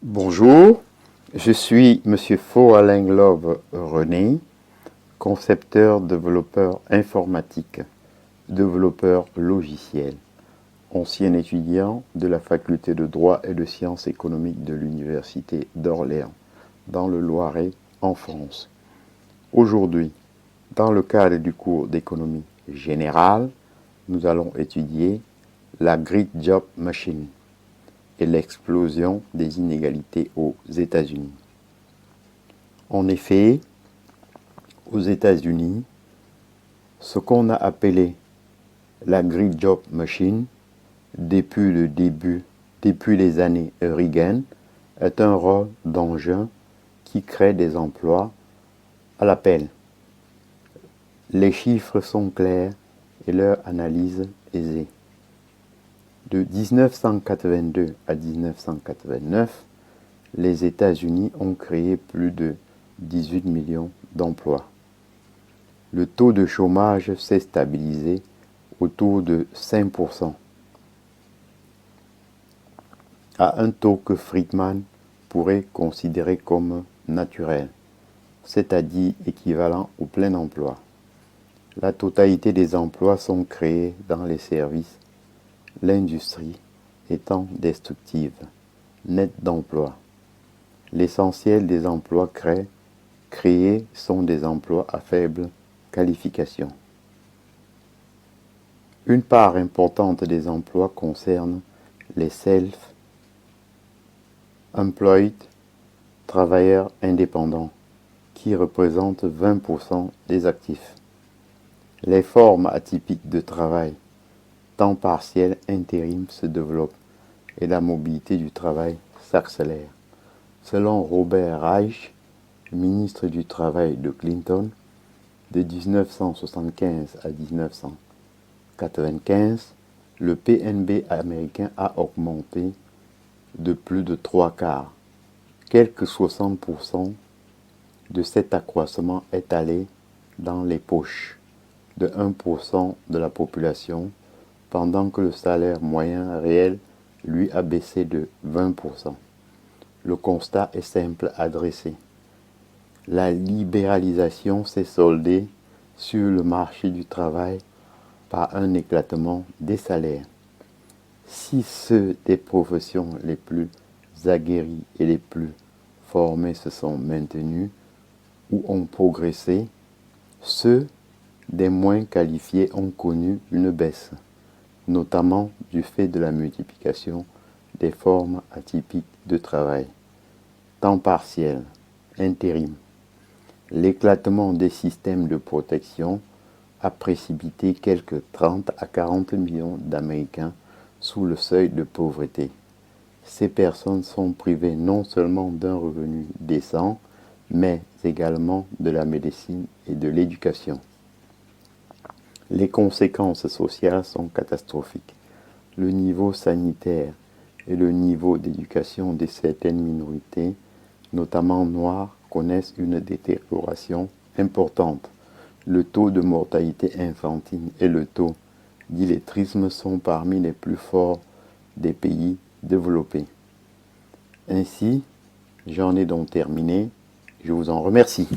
Bonjour, je suis Monsieur Faux-Alain-Love René, concepteur, développeur informatique, développeur logiciel, ancien étudiant de la faculté de droit et de sciences économiques de l'Université d'Orléans, dans le Loiret, en France. Aujourd'hui, dans le cadre du cours d'économie générale, nous allons étudier la Great Job Machine et l'explosion des inégalités aux États-Unis. En effet, aux États-Unis, ce qu'on a appelé la Great Job Machine depuis les années Reagan, est un rôle d'engin qui crée des emplois à l'appel. Les chiffres sont clairs et leur analyse aisée. De 1982 à 1989, les États-Unis ont créé plus de 18 millions d'emplois. Le taux de chômage s'est stabilisé autour de 5%, à un taux que Friedman pourrait considérer comme naturel, c'est-à-dire équivalent au plein emploi. La totalité des emplois sont créés dans les services, l'industrie étant destructive, nette d'emplois. L'essentiel des emplois créés sont des emplois à faible qualification. Une part importante des emplois concerne les self-employed, travailleurs indépendants, qui représentent 20% des actifs. Les formes atypiques de travail, temps partiel, intérim se développent et la mobilité du travail s'accélère. Selon Robert Reich, ministre du Travail de Clinton, de 1975 à 1995, le PNB américain a augmenté de plus de 3/4. Quelque 60% de cet accroissement est allé dans les poches de 1% de la population, pendant que le salaire moyen réel, lui, a baissé de 20%. Le constat est simple à dresser. La libéralisation s'est soldée sur le marché du travail par un éclatement des salaires. Si ceux des professions les plus aguerries et les plus formés se sont maintenus ou ont progressé, ceux des moins qualifiés ont connu une baisse, notamment du fait de la multiplication des formes atypiques de travail. Temps partiel, intérim. L'éclatement des systèmes de protection a précipité quelques 30 à 40 millions d'Américains sous le seuil de pauvreté. Ces personnes sont privées non seulement d'un revenu décent, mais également de la médecine et de l'éducation. Les conséquences sociales sont catastrophiques. Le niveau sanitaire et le niveau d'éducation de certaines minorités, notamment noires, connaissent une détérioration importante. Le taux de mortalité infantile et le taux d'illettrisme sont parmi les plus forts des pays développés. Ainsi, j'en ai donc terminé. Je vous en remercie.